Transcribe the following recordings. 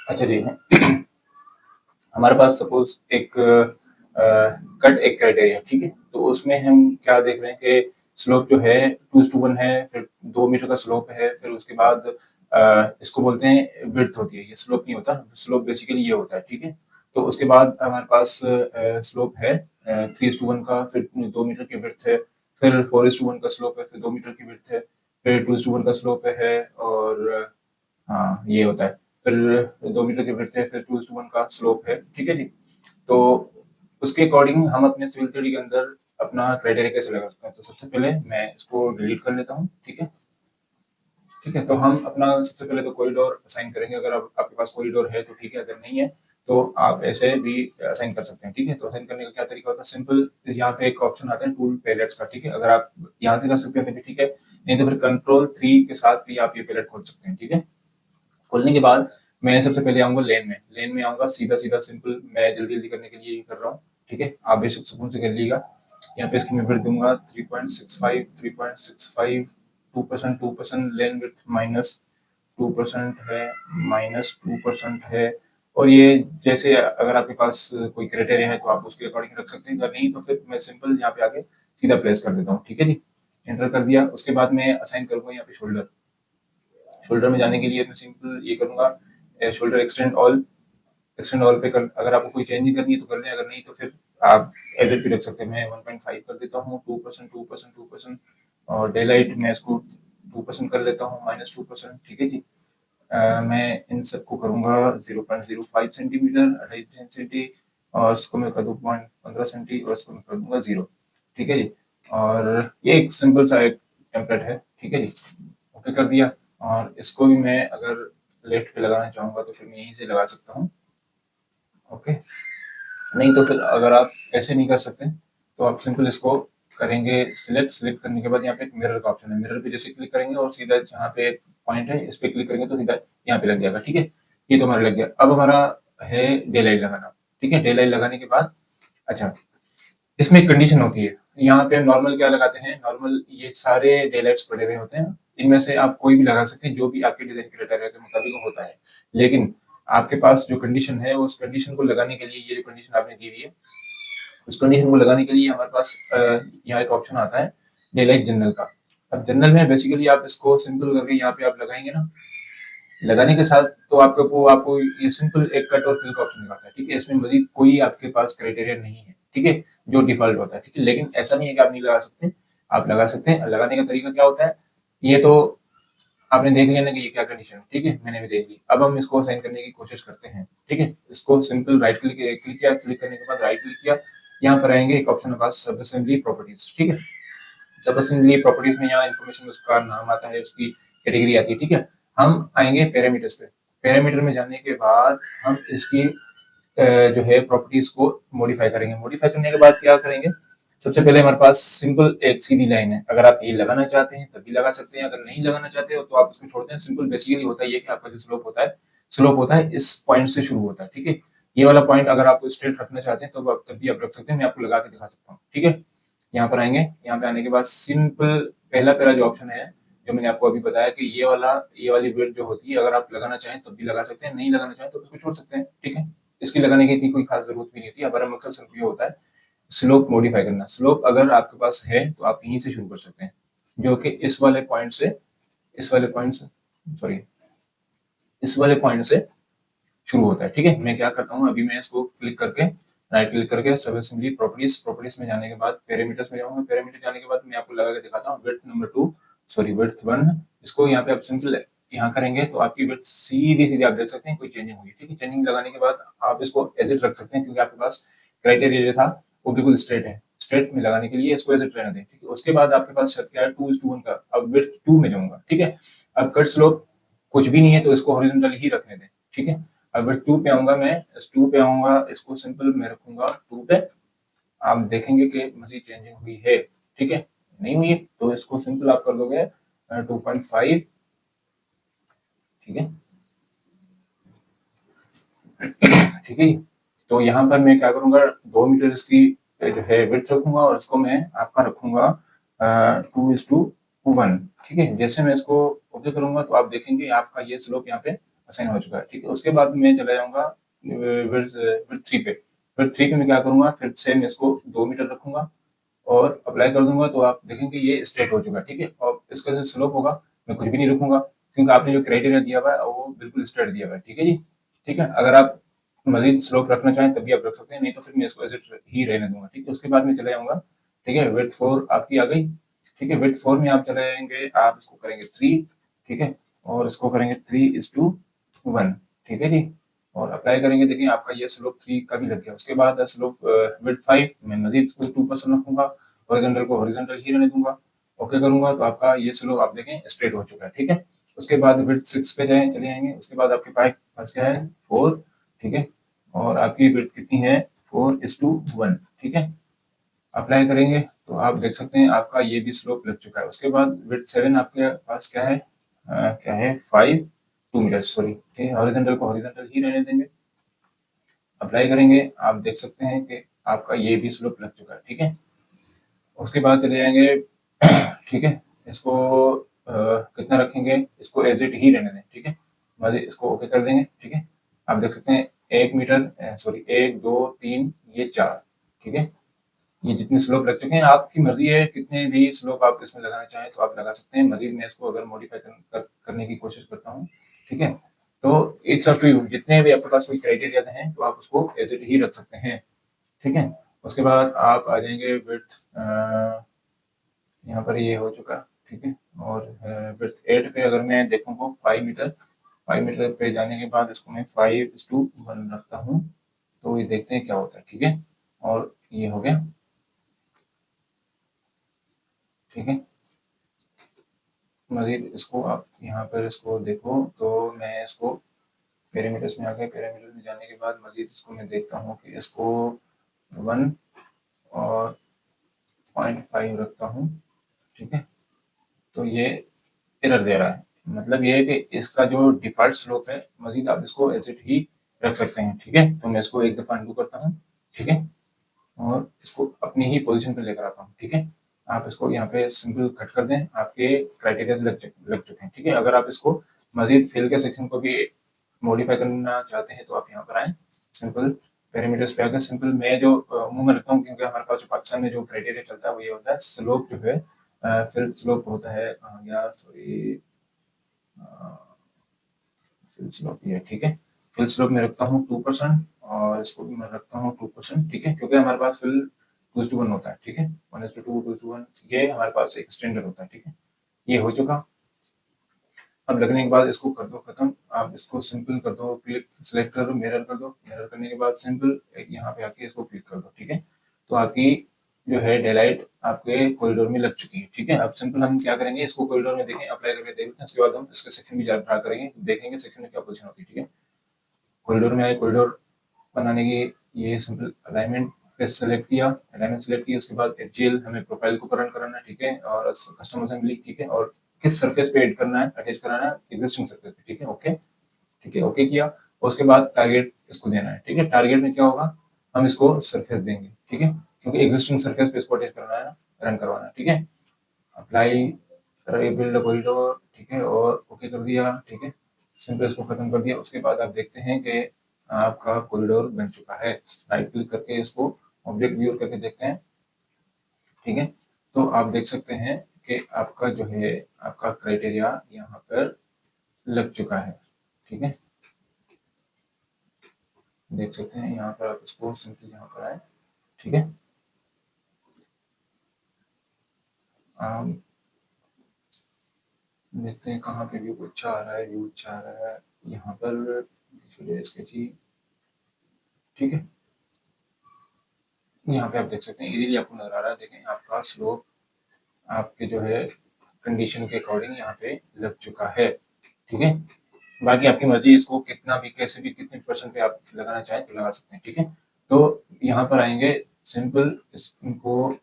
अच्छा जी। हमारे पास सपोज एक कट एक क्राइटेरिया, ठीक है? तो उसमें हम क्या देख रहे हैं कि स्लोप जो है 2:1 है, फिर 2 मीटर का स्लोप है, फिर उसके बाद इसको बोलते हैं विड्थ होती है, ये स्लोप नहीं होता, स्लोप बेसिकली ये होता है, ठीक है? तो उसके बाद हमारे पास स्लोप है 3:1 का, फिर 2 मीटर की विड्थ है, फिर 4:1 का स्लोप है, फिर 2 मीटर की विड्थ है, फिर 2:1 का स्लोप है और हाँ, ये होता है। फिर 2 मीटर की विड्थ है, फिर 2:1 का स्लोप है, ठीक है जी? तो उसके अकॉर्डिंग हम अपने सिविल थ्योरी के अंदर अपना क्राइटेरिया कैसे लगा सकते हैं? तो सबसे पहले मैं इसको डिलीट कर लेता हूँ, ठीक है? ठीक है, तो हम अपना सबसे पहले तो कॉरिडोर असाइन करेंगे। अगर आपके पास कॉरिडोर है तो ठीक है, अगर नहीं है तो आप ऐसे भी असाइन कर सकते हैं, ठीक है? तो असाइन करने का क्या तरीका होता है? सिंपल, यहाँ पे एक ऑप्शन आता है टूल पैलेट्स का, ठीक है? अगर आप यहाँ से कर सकते हैं तो भी ठीक है, नहीं तो फिर कंट्रोल 3 के साथ भी आप ये पैलेट खोल सकते हैं, ठीक है? खोलने के बाद मैं सबसे पहले आऊंगा लेन में आऊंगा, सीधा सीधा सिंपल, मैं जल्दी जल्दी करने के लिए ये कर रहा हूँ, ठीक है? आप बेशक सुकून से कर लीजिएगा। यहाँ पे इसकी मैं विड्थ दूंगा 3.65, 3.65, 2%, लेन विड्थ -2% है, -2% है। और ये जैसे अगर आपके पास कोई क्राइटेरिया है तो आप उसके अकॉर्डिंग रख सकते हैं, अगर नहीं तो फिर मैं सिंपल यहाँ पे आके सीधा प्लेस कर देता हूँ, ठीक है जी? एंटर कर दिया, उसके बाद मैं असाइन करूंगा यहाँ पे शोल्डर। शोल्डर में जाने के लिए मैं सिंपल ये करूंगा, शोल्डर एक्सटेंड ऑल पे कर, अगर आपको कोई चेंजिंग करनी है तो कर लें, अगर नहीं तो फिर आप एज इट भी रख सकते हैं। मैं 1.5 कर देता हूँ, 2%, 2%, 2%। और डे लाइट मैं इसको 2% कर लेता हूँ, -2%, ठीक है जी? मैं इन सबको करूंगा 0.05 सेंटीमीटर, 2.5 सेंटी, और इसको मैं कर दूँ 0.15 सेंटी, और इसको मैं कर दूंगा 0, ठीक है जी? और ये एक सिंपल सा एक टेम्पलेट है, ठीक है जी? ओके कर दिया। और इसको भी मैं अगर लेफ्ट पे लगाना चाहूंगा तो फिर मैं यहीं से लगा सकता हूँ, ओके? नहीं तो फिर अगर आप ऐसे नहीं कर सकते तो आप सिंपल इसको करेंगे सिलेक्ट करने के बाद यहाँ पे एक मिरर का ऑप्शन है, मिरर पे जैसे क्लिक करेंगे और सीधा जहाँ पे पॉइंट है इस पे क्लिक करेंगे तो सीधा यहाँ पे लग जाएगा, ठीक है? ये तो हमारा लग गया। अब हमारा है डे लाइट लगाना, ठीक है? डे लाइट लगाने के बाद अच्छा, इसमें एक कंडीशन होती है। यहाँ पे नॉर्मल क्या लगाते हैं, नॉर्मल ये सारे डे लाइट्स पड़े हुए होते हैं, इनमें से आप कोई भी लगा सकते हैं जो भी आपके डिजाइन क्राइटेरिया के मुताबिक होता है। लेकिन आपके पास जो कंडीशन है उस कंडीशन को लगाने के लिए, ये जो कंडीशन आपने दी हुई है उस कंडीशन को लगाने के लिए हमारे पास यहाँ एक ऑप्शन आता है डे लाइट जनरल का। अब जनरल में बेसिकली आप इसको सिंपल करके यहाँ पे आप लगाएंगे ना, लगाने के साथ तो आपको ये सिंपल एक कट और फिल का ऑप्शन दिखाता है, ठीक है? इसमें मजीद कोई आपके पास क्राइटेरिया नहीं है, ठीक है? जो डिफॉल्ट होता है, ठीक है? लेकिन ऐसा नहीं है कि आप नहीं लगा सकते, आप लगा सकते हैं। लगाने का तरीका क्या होता है, ये तो आपने देख लिया ना कि ये क्या कंडीशन है, ठीक है? मैंने भी देख ली। अब हम इसको साइन करने की कोशिश करते हैं, ठीक है? इसको सिंपल राइट क्लिक क्लिक किया, क्लिक करने के बाद राइट क्लिक किया, यहाँ पर आएंगे एक ऑप्शन है पास सब असेंबली प्रॉपर्टीज, ठीक है? सब असेंबली प्रॉपर्टीज में यहाँ इन्फॉर्मेशन, उसका नाम आता है, उसकी कैटेगरी आती है, ठीक है? हम आएंगे पैरामीटर्स पे। पैरामीटर में जाने के बाद हम इसकी जो है प्रॉपर्टीज को मॉडिफाई करेंगे। मॉडिफाई करने के बाद क्या करेंगे, सबसे पहले हमारे पास सिंपल एक सीधी लाइन है, अगर आप ये लगाना चाहते हैं तभी लगा सकते हैं, अगर नहीं लगाना चाहते हो तो आप इसको छोड़ते हैं। सिंपल बेसिकली होता है ये कि आपका जो स्लोप होता है इस पॉइंट से शुरू होता है, ठीक है? ये वाला पॉइंट अगर आप स्ट्रेट रखना चाहते हैं तो आप तभी आप रख सकते हैं, मैं आपको लगा के दिखा सकता हूँ, ठीक है? यहाँ पर आएंगे, यहाँ पे आने के बाद सिंपल पहला पहला जो ऑप्शन है, जो मैंने आपको अभी बताया कि ये वाली विड्थ जो होती है, अगर आप लगाना चाहें तब भी लगा सकते हैं, नहीं लगाना चाहें तो उसको छोड़ सकते हैं, ठीक है? इसकी लगाने की इतनी कोई खास जरूरत भी नहीं होती। हमारा मकसद सिर्फ ये होता है स्लोप मॉडिफाई करना। स्लोप अगर आपके पास है तो आप यहीं से शुरू कर सकते हैं, जो कि इस वाले पॉइंट से सॉरी इस वाले पॉइंट से शुरू होता है, ठीक है? मैं क्या करता हूँ, अभी मैं इसको क्लिक करके राइट क्लिक करके सब असेंबली प्रॉपर्टीज में जाने के बाद पैरामीटर्स में जाऊंगा। पैरामीटर जाने के बाद मैं आपको लगा के दिखाता हूँ विड्थ 1, इसको यहाँ पे आप सिंपल यहाँ करेंगे तो आपकी विड्थ सीधी सीधी आप देख सकते हैं कोई चेंजिंग हुई, ठीक है? चेंजिंग लगाने के बाद आप इसको एज इट रख सकते हैं, क्योंकि आपके पास क्राइटेरिया जो था वो बिल्कुल स्ट्रेट है। स्ट्रेट में लगाने के लिए इसको एज इट रहने दें, ठीक है? उसके बाद आपके पास शर्त क्या है, 2:1 का। अब विड्थ 2 में जाऊंगा, ठीक है? अब कट स्लोप कुछ भी नहीं है तो इसको हॉरिजॉन्टल ही रखने दें, ठीक है? अगर 2 पे आऊंगा, मैं इस 2 पे आऊंगा, इसको सिंपल मैं रखूंगा 2 पे। आप देखेंगे कि मजीद चेंजिंग हुई है, ठीक है? नहीं हुई है तो इसको सिंपल आप कर दोगे 2.5, ठीक है? ठीक है जी? तो यहाँ पर मैं क्या करूंगा, 2 मीटर इसकी जो है विड्थ रखूंगा और इसको मैं आपका रखूंगा 2:1, ठीक है? जैसे मैं इसको ओके करूंगा तो आप देखेंगे आपका ये स्लोप यहाँ पे असाइन हो चुका है, ठीक है। उसके बाद मैं चला जाऊँगा विड्थ विड्थ 3 पे। विड्थ 3 पे मैं क्या करूँगा, फिर से मैं इसको 2 मीटर रखूँगा और अप्लाई कर दूँगा, तो आप देखेंगे ये स्ट्रेट हो चुका है, ठीक है। और इसका जो स्लोप होगा, मैं कुछ भी नहीं रखूँगा, क्योंकि आपने जो क्राइटेरिया दिया हुआ है वो बिल्कुल स्ट्रेट दिया हुआ है, ठीक है जी। ठीक है, अगर आप मज़ीद स्लोप रखना चाहें तब भी आप रख सकते हैं, नहीं तो फिर मैं इसको एज़ इट ही रहने दूँगा, ठीक है। उसके बाद मैं चले जाऊँगा, ठीक है, विड्थ 4 आपकी आ गई, ठीक है। विड्थ 4 में आप चले जाएँगे, आप इसको करेंगे 3, ठीक है, और इसको करेंगे 3:1, ठीक है जी। और अप्लाई करेंगे, देखिए आपका ये स्लोप 3 का भी लग गया। उसके बाद स्लोप विड्थ 5 मैं मज़ीद इसको 2% रखूँगा, हॉरिज़ॉन्टल को हॉरिज़ॉन्टल ही रहने दूँगा। ओके करूँगा तो आपका ये स्लोप आप देखें स्ट्रेट हो चुका है, ठीक है। उसके बाद विड्थ 6 पे चले जाएँगे, उसके बाद आपके पास बच गया है 4, ठीक है, और आपकी विड्थ कितनी है 4:1, ठीक है। अप्लाई करेंगे तो आप देख सकते हैं आपका ये भी स्लोप लग चुका है। उसके बाद विड्थ 7 आपके पास क्या है, क्या है 2 मीटर, सॉरी, ठीक है, हॉरिज़ॉन्टल को हॉरिज़ॉन्टल ही रहने देंगे। अप्लाई करेंगे, आप देख सकते हैं कि आपका ये भी स्लोप लग चुका है, ठीक है। उसके बाद चले जाएँगे ठीक है, इसको कितना रखेंगे, इसको एज़ इट ही रहने दें, ठीक है। बस इसको ओके कर देंगे, ठीक है। आप देख सकते हैं 1 मीटर, सॉरी 1, 2, 3, ये 4, ठीक है। ये जितने स्लोप लग चुके हैं, आपकी मर्ज़ी है कितने भी स्लोप आप इसमें लगाना चाहें तो आप लगा सकते हैं। मज़ीद मैं इसको अगर मॉडिफ़ाई करने की कोशिश करता हूँ, ठीक है। तो इट्स अप टू यू, जितने भी आपके पास कोई क्राइटेरिया हैं तो आप उसको एज़ इट ही रख सकते हैं, ठीक है। उसके बाद आप आ जाएँगे विड्थ, यहाँ पर ये हो चुका, ठीक है। और विड्थ 8 पे अगर मैं देखूँ 5 मीटर, 5 मीटर पे जाने के बाद इसको मैं 5:1 रखता हूँ, तो ये देखते हैं क्या होता है, ठीक है। और ये हो गया, ठीक है। मज़ीद इसको आप यहाँ पर इसको देखो, तो मैं इसको पैरामीटर्स में आ गया, पैरामीटर में जाने के बाद मज़ीद इसको मैं देखता हूँ कि इसको 1 और 0.5 रखता हूँ, ठीक है। तो ये एरर दे रहा है, मतलब ये है कि इसका जो डिफ़ॉल्ट स्लोप है, मज़ीद आप इसको एज़ इट ही रख सकते हैं, ठीक है। तो मैं इसको एक दफ़ा अनडू करता हूँ, ठीक है, और इसको अपनी ही पोज़ीशन पे लेकर आता हूँ, ठीक है। आप इसको यहाँ पे सिंपल कट कर दें, आपके क्राइटेरियाज़ लग चुके हैं, ठीक है। अगर आप इसको मज़ीद फिल के सेक्शन को भी मॉडिफ़ाई करना चाहते हैं तो आप यहाँ पर आएँ, सिंपल पैरामीटर्स पे आकर सिंपल मैं जो अमूमन रखता हूँ, क्योंकि हमारे पास जो पाकिस्तान में जो क्राइटेरिया चलता है वो ये होता है, स्लोप जो है फिल स्लोप होता है, कहाँ गया, सॉरी, फिल स्लोप ये है, ठीक है। फिल स्लोप में रखता हूँ 2% और इसको भी मैं रखता हूँ 2%, ठीक है, क्योंकि हमारे पास फिल 2:1 होता है, ठीक है, 1:2, 2:1, ये हमारे पास एक स्टैंडर्ड होता है, ठीक है। ये हो चुका। अब लगने के बाद इसको कर दो खत्म, आप इसको सिंपल कर दो, क्लिक सेलेक्ट कर दो, मिरर कर दो, मिरर करने के बाद सिंपल यहाँ पे आके इसको क्लिक कर दो, ठीक है। तो आपकी जो है डेलाइट आपके कॉरिडोर में लग चुकी है, ठीक है। अब सिंपल हम क्या करेंगे, इसको कॉरिडोर में देखें, अप्लाई करके देखते हैं, उसके बाद हम इसके सेक्शन भी ड्रा करेंगे, देखेंगे सेक्शन में क्या पोजीशन होती है, ठीक है। कॉरिडोर में आए, कॉरिडोर बनाने की ये सिंपल अलाइनमेंट पे सेलेक्ट किया, अलाइनमेंट सेलेक्ट की, उसके बाद एचजीएल हमें प्रोफाइल को रन कराना है, ठीक है, और कस्टम असेंबली, ठीक है, और किस सरफेस पे ऐड करना है, अटैच कराना है, एग्जिस्टिंग सरफेस पे, ठीक है, ओके, ठीक है, ओके किया। उसके बाद टारगेट इसको देना है, ठीक है। टारगेट में क्या होगा, हम इसको सरफेस देंगे, ठीक है, क्योंकि एग्जिस्टिंग सरफेस पे इसको अटैच करना है, रन करवाना है, ठीक है। अप्लाई बिल्ड कॉरिडोर, ठीक है, और ओके कर दिया, ठीक है, सिंपल इसको खत्म कर दिया। उसके बाद आप देखते हैं कि आपका कॉरिडोर बन चुका है। राइट क्लिक करके इसको ऑब्जेक्ट व्यू करके देखते हैं, ठीक है। तो आप देख सकते हैं कि आपका जो है आपका क्राइटेरिया यहाँ पर लग चुका है, ठीक है। देख सकते हैं यहाँ पर, आप इसको सिंपल यहाँ पर आए, ठीक है। देखते हैं कहाँ पे व्यू अच्छा आ रहा है, व्यू अच्छा आ रहा है यहाँ पर, स्केच ही, ठीक है। यहाँ पे आप देख सकते हैं इजीली आपको नजर आ रहा है, देखें आपका स्लोप आपके जो है कंडीशन के अकॉर्डिंग यहाँ पे लग चुका है, ठीक है। बाकी आपकी मर्जी, इसको कितना भी कैसे भी कितने परसेंट पे आप लगाना चाहें तो लगा सकते हैं, ठीक है। तो यहाँ पर आएंगे, सिंपल इनको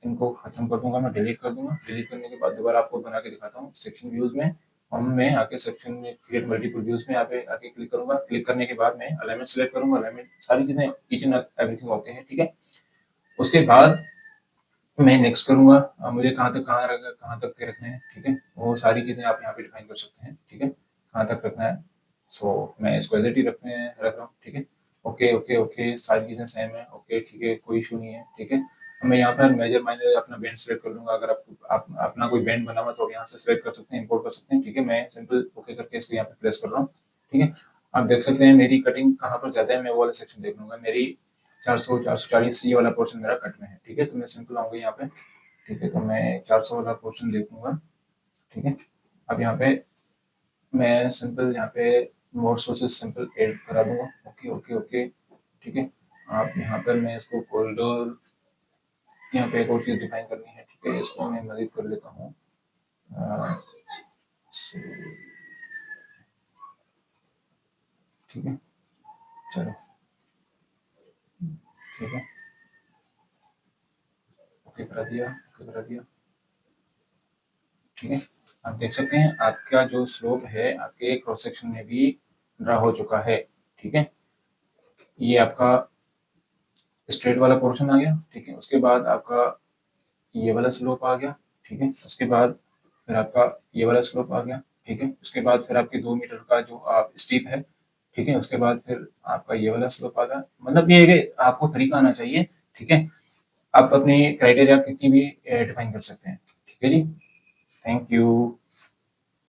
इनको खत्म कर दूंगा, मैं डिलीट कर दूंगा। डिलीट करने के बाद दोबारा आपको बना के दिखाता हूँ सेक्शन व्यूज में। हम मैं आके सेक्शन में क्रिएट मल्टीपल व्यूज में यहाँ पे आके क्लिक करूंगा। क्लिक करने के बाद मैं अलाइनमेंट सेलेक्ट करूंगा, अलाइनमेंट सारी चीजें ईच एंड एवरीथिंग ओके है, ठीक है। उसके बाद मैं नेक्स्ट करूंगा, मुझे कहाँ तक के रखने हैं, ठीक है, वो सारी चीजें आप यहाँ पे डिफाइन कर सकते हैं, ठीक है, कहाँ तक रखना है। सो मैं इसको एज इट ही रख रहा हूँ, ठीक है। ओके ओके ओके, सारी चीज़ें सेम है, ओके ठीक है, कोई इशू नहीं है, ठीक है। अब मैं यहाँ पर मेजर माइनर अपना बैंड सेलेक्ट कर लूँगा। अगर आप अपना कोई बैंड बना हुआ तो आप यहाँ से सेलेक्ट कर सकते हैं, इंपोर्ट कर सकते हैं, ठीक है। मैं सिंपल ओके करके इसको यहाँ पे प्लेस कर रहा हूँ, ठीक है। आप देख सकते हैं मेरी कटिंग कहाँ पर ज़्यादा है, मैं वो वाला सेक्शन देख लूँगा। मेरी 400 440 ये वाला पोर्शन मेरा कट में है, ठीक है। तो मैं सिंपल आऊँगा यहाँ पे, ठीक है। तो मैं 400 वाला पोर्शन देखूँगा, ठीक है। अब यहाँ पे मैं सिंपल यहाँ पे मोर सोर्सेज सिंपल ऐड करा दूँगा। ओके, ओके, ओके, ठीक है। आप यहाँ पर मैं इसको कॉरिडोर, यहाँ पे एक और चीज़ डिफाइन करनी है, ठीक है। इसको मैं मज़ीद कर लेता हूँ। अ, से ठीक है, चलो, ठीक है। ओके करा दिया, ओके करा दिया, ठीक है। आप देख सकते हैं आपका जो स्लोप है आपके क्रॉस सेक्शन में भी ड्रा हो चुका है, ठीक है। ये आपका स्ट्रेट वाला पोर्शन आ गया, ठीक है। उसके बाद आपका ये वाला स्लोप आ गया, ठीक है। उसके बाद फिर आपका ये वाला स्लोप आ गया, ठीक है। उसके बाद फिर आपके 2 मीटर का जो आप स्टीप है, ठीक है। उसके बाद फिर आपका ये वाला स्लोप आ गया। मतलब ये है कि आपको तरीका आना चाहिए, ठीक है। आप अपनी क्राइटेरिया कितनी भी डिफाइन कर सकते हैं, ठीक है जी। Thank you.